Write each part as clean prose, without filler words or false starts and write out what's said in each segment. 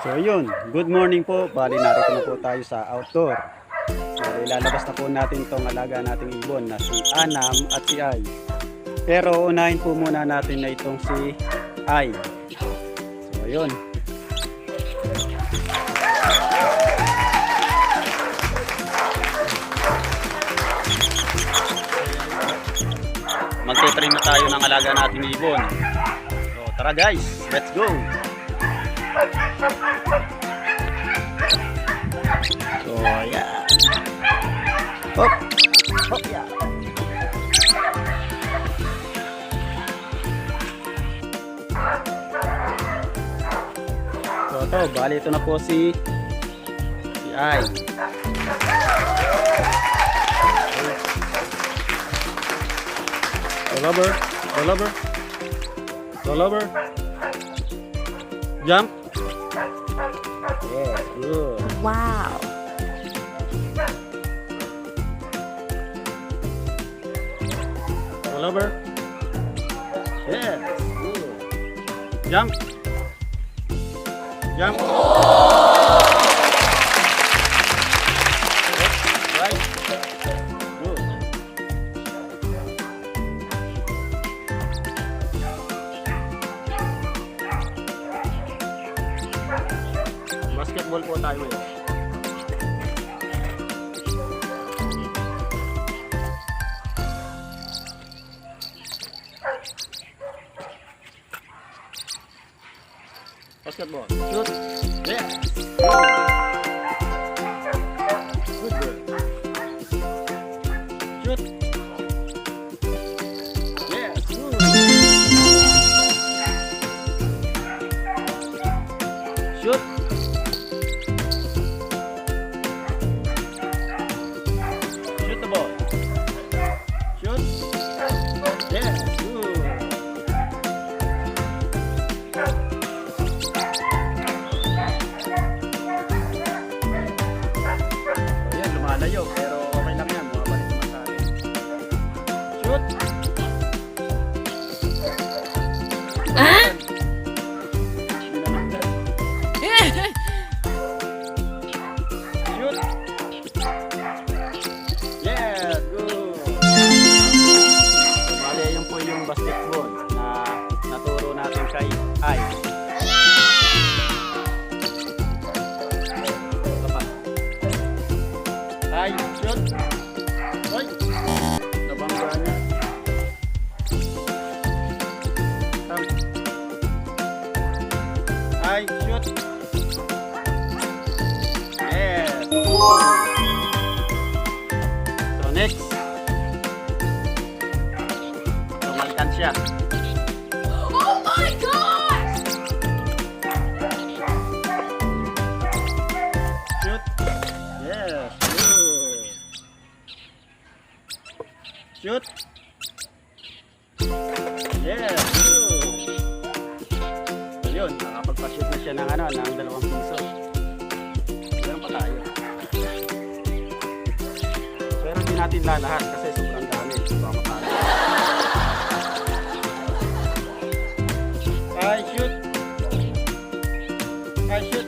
So yun, good morning po. Bali narito na po tayo sa outdoor. So ilalabas na po natin tong alaga nating ibon na si Anam at si Ai. Pero unahin po muna natin na itong si Ai. So yun. Magte-train na tayo ng alaga nating ibon. So tara guys, let's go! So, yeah. Hop. Hop, yeah. So, ito. Bali, ito na po si Ai. Roll over. Roll over. Roll over. Jump. Yeah, good. Wow. Roll over. Yeah, good. Jump. Jump. Right. Good. Basketball po tayo ngayon. Basketball. Shoot. Yeah. Good girl. Shoot. Yeah. Good. Shoot. Shoot the ball. Shoot. Yeah. Good. Lumalayo, pero okay lang yan. Bumabalik naman sa atin. Shoot! Ah? Shoot! Yeah! Good! Bale, yun po yung basketball na naturo natin kay Ai. Ito pa. Ai, shoot! Ay! Nabangga niya. Tam. Ai, shoot! Yeah! So next. Tumalikan siya. Oh my gosh! Shoot. Yes. Good. Shoot. Yes. Good. Ayun, nakapagpa-shoot na siya ng ng 2 piso. Meron pa tayo. Pero hindi natin lalahat kasi sobrang dami. Baka matalo. Ay, shoot. Ay, shoot.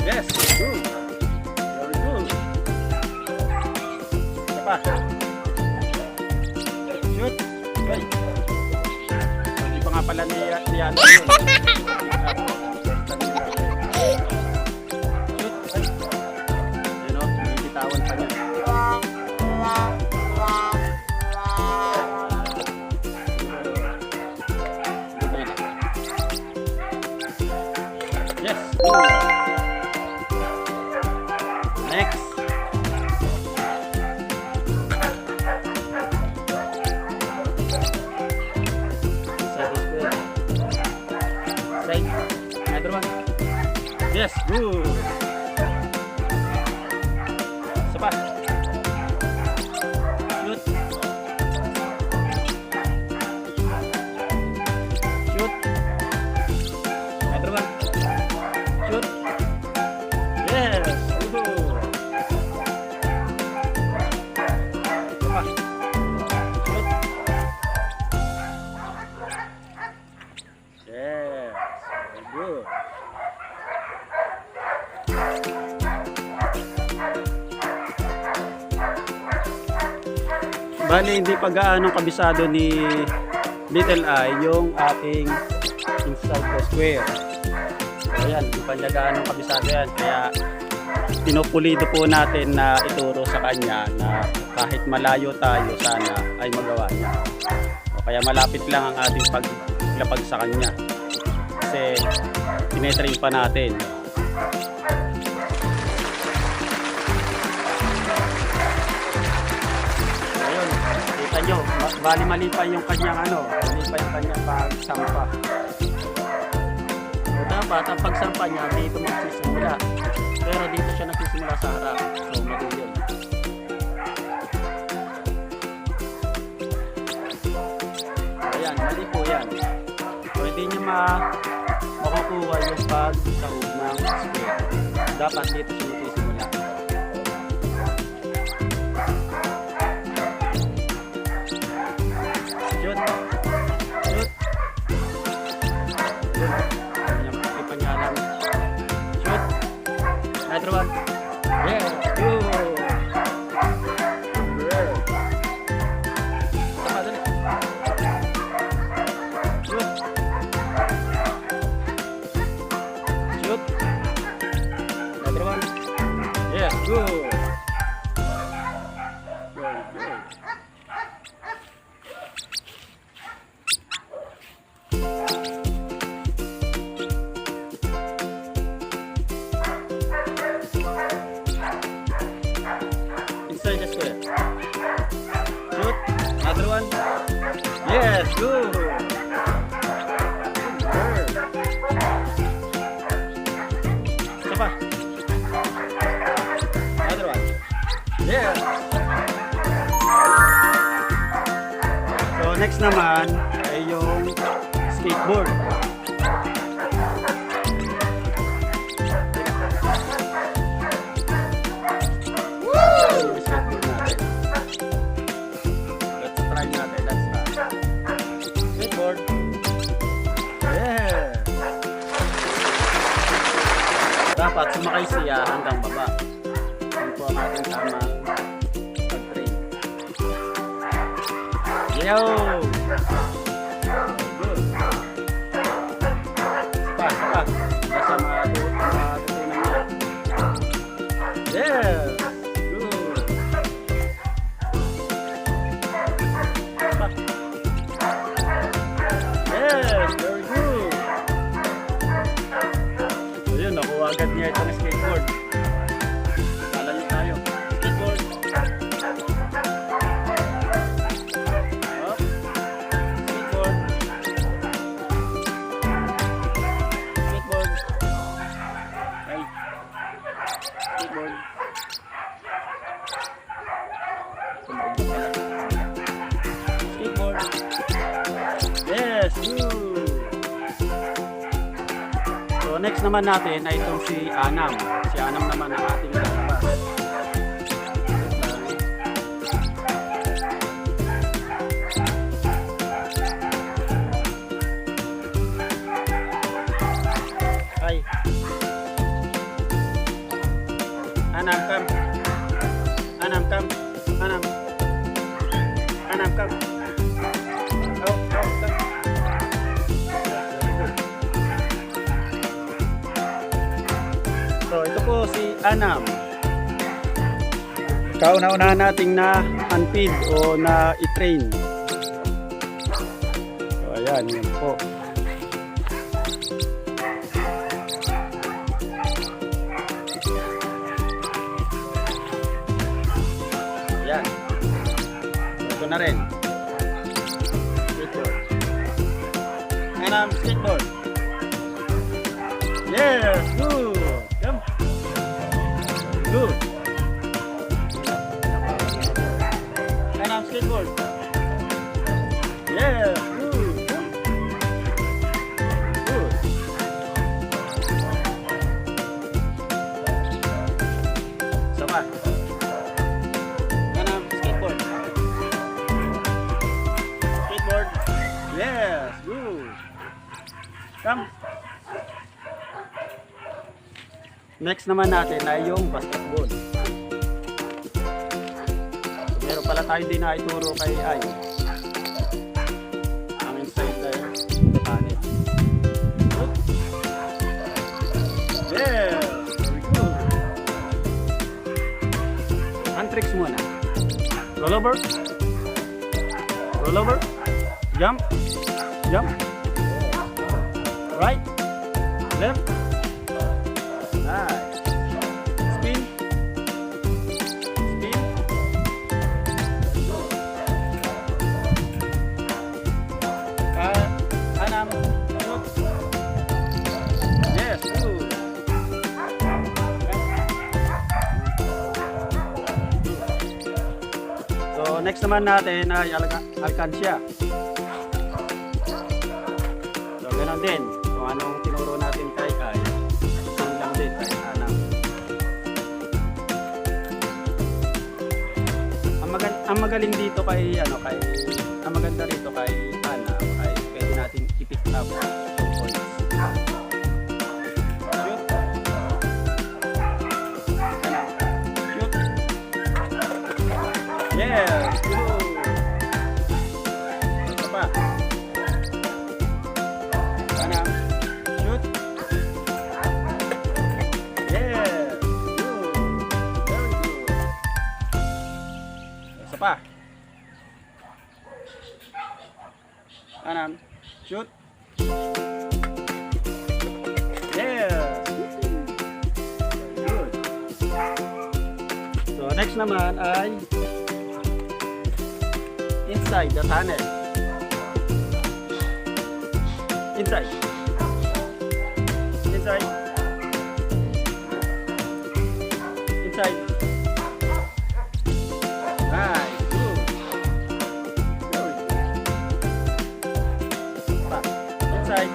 Yes, good. Very good. Isa pa. Shoot. Ay. Hindi pa nga pala ni Yana yun. Shoot. Ay. Ayun o, nilitawan pa niya. Yes, good. Next. Side. Another one. Yes, good. Isa pa. Shoot. Shoot. Another one. Shoot. Yes, good. Isa pa. Shoot. Yes. Very good. Bali, hindi pa gaano kabisado ni Little Eye yung ating inside the square. So, ayan, hindi pa niya gaano kabisado yan. Kaya, pinupulido po natin na ituro sa kanya na kahit malayo tayo, sana ay magawa niya. So, kaya malapit lang ang ating paglapag sa kanya. Kasi, tinetrain pa natin. Kita nyo, bali mali pa yung kanyang mali pa yung kanyang pagsampa. So dapat ang pagsampa niya dito magsisimula. Pero dito siya nagsisimula sa harap. So mali yun. Ayan, mali po yan. So hindi niya makukuha yung pagsahog ng square. Dapat dito siya magsisimula. Shoot. Shoot. Yung ipanyalan. Shoot. Another one. Yeah. Good. Good. Tama, dali. Shoot. Shoot. Another one. Yeah. Good. Very good. Inside the square. Shoot. Another one. Yes, good. Good. Isa pa. Another one. Yes. So next naman ay yung skateboard. Yung skateboard natin. Let's try natin. Let's try. Skateboard. Yeah. Dapat sumakay siya hanggang baba. Yun po ang ating tamang pag-train. Yo! Good. Sapa. Nasa matutunan niya. Yeah! Good. Sapa. Yes! Very good. So yun, nakuha agad niya ito na skateboard. Kala niyo tayo. Skateboard. Up. Skateboard. Skateboard. Ay. Skateboard. Skateboard. Yes, good. So next naman natin ay itong si Anam. Si Anam naman ang ating lalabas. Ay. Anam, come. Anam, come. Anam. Anam, come. Oh, come. So ito po si Anam. Kauna-unahan nating na unfeed o na i-train. So ayan, yun po. Ayan. Ito na rin. Skateboard. Anam, skateboard. Yes, good. Come. Good. Anam, skateboard. Yes, good. Good. Sama. Anam, skateboard. Skateboard. Yes, good. Come. Next naman natin ay yung basketball. Meron pala tayo din na ituro kay Ay. Ang inside tayo. Panik. Yeah! Very good. Hand tricks muna. Roll over. Roll over. Jump. Jump. Right. Left. Nice. Spin. Spin. Anam. Shoot. Yes, good. So, next naman natin ay alkansya. So, ganun din. Kung anong tinuro natin kay Ay, yun lang din kay Anam. Ang magaling dito kay ang maganda rito kay Anam ay pwede natin i-pick up yung points. Shoot. Anam. Shoot. Yeah. Good. Ito pa. Anam. Shoot. Yeah. Good. Very good. Isa pa. Anam. Shoot. Yeah. Good. So next naman ay inside the tunnel. Inside. Inside. Inside. Nice. Good. Very good. Pa. Inside.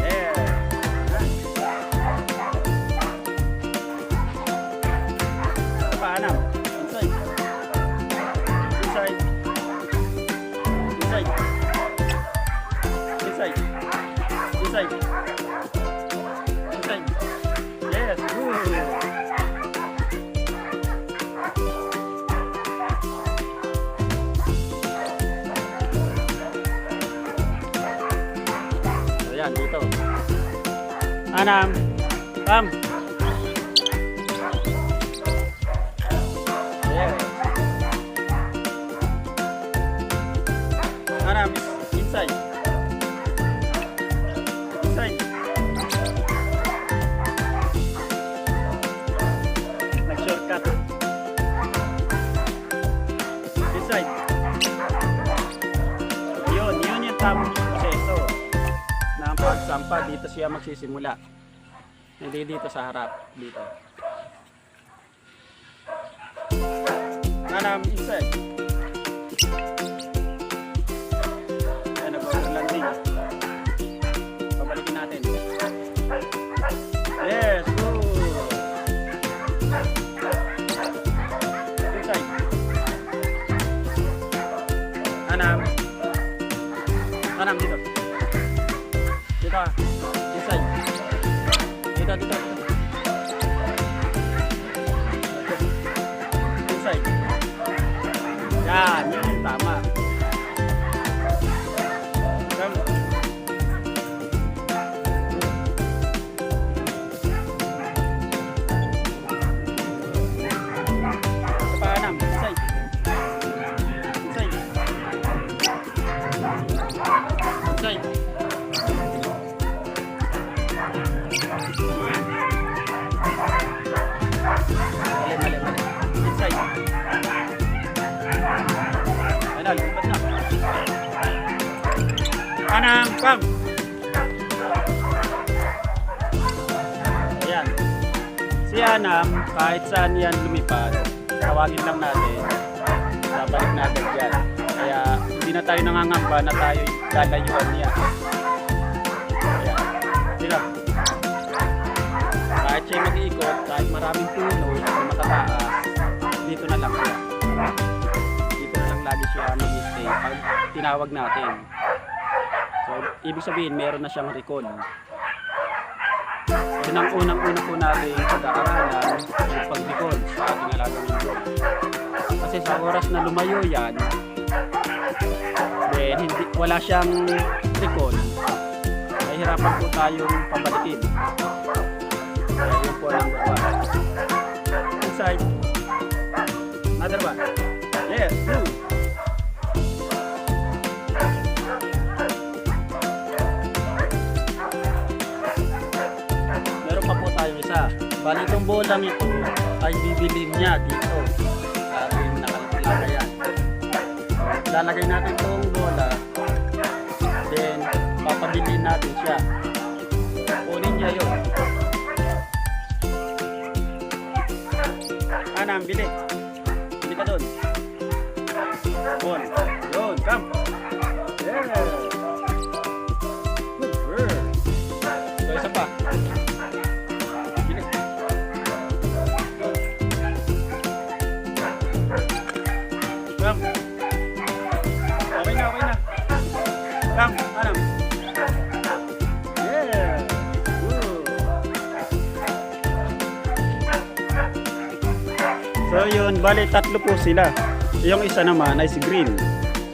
Yeah. Nice. Pa, Anam. Inside. Inside. Inside. Inside. Inside. Inside. Yes, good. So yan, dito. Anam, come. Yes. Anam, inside. Inside. Nag-shortcut. Inside. Yun yung tamang proseso ng pagsampa. Dito siya magsisimula. Hindi dito sa harap. Dito. Anam, inside. Ayan, nag-landing. Pabalikin natin. Yes, good. Inside. Anam. Anam, dito. Dito. Inside. Dito. Inside. Yan, yun yung tama. Come. Anam, inside. Inside. Inside. Mali. Inside. Ano, lipat na. Anam, come. Ayan. Si Anam, kahit saan yan lumipad, tawagin lang natin, babalik na agad yan. Kaya hindi na tayo nangangamba na tayo lalayuan niya. Kaya, sila. Kahit siya mag-iikot, kahit maraming puno, matataas, dito na lang siya. Dito na lang lagi siya mag-stay pag tinawag natin. So, ibig sabihin, meron na siyang recall. Yun ang unang-una po natin pag-aaralan yung pag-recall sa ating alagang ibon. Kasi sa oras na lumayo yan, then wala siyang recall, nahihirapan po tayong pabalikin. Kaya yun po ang number 1. Inside. Another one. Yes, blue. Meron pa po tayong isa. Bali itong bolang ito ay bibilin niya dito sa ating nakalagyan. Lalagay natin itong bola, then papabilin natin siya. Kunin niya yun. Anam, bili. Bili ka doon. Ball. Yun, come. Yeah. Good girl. So, isa pa. Bili. Come. Okay na, okay na. Come, Anam. Yeah. Good. So yun, bali tatlo po sila. Yung isa naman ay si Green.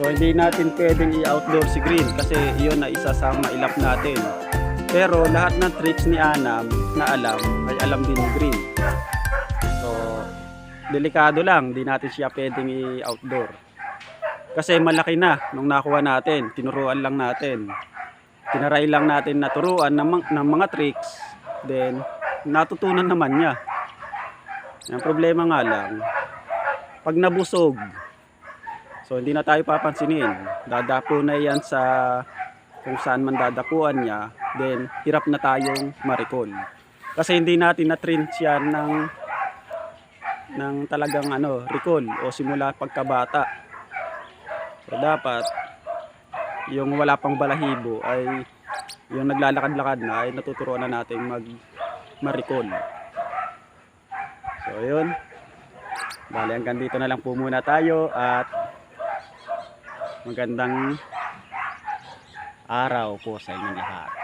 So hindi natin pwedeng i-outdoor si Green kasi yun na isa sa mailap natin. Pero lahat ng tricks ni Anam na alam ay alam din ni Green. So delikado lang, di natin siya pwedeng i-outdoor. Kasi malaki na nung nakuha natin, tinuruan lang natin. Tinaray lang natin na turuan ng mga tricks, then natutunan naman niya. Ang problema nga lang, pag nabusog, so hindi na tayo papansinin. Dadapo na yan sa kung saan man dadapuan niya, then hirap na tayong ma-recall. Kasi hindi natin na-train siya ng talagang recall o simula pagkabata. So dapat, yung wala pang balahibo ay yung naglalakad-lakad na ay natuturuan na natin ma-recall. So yun, bali hanggang dito na lang po muna tayo at magandang araw po sa inyong lahat.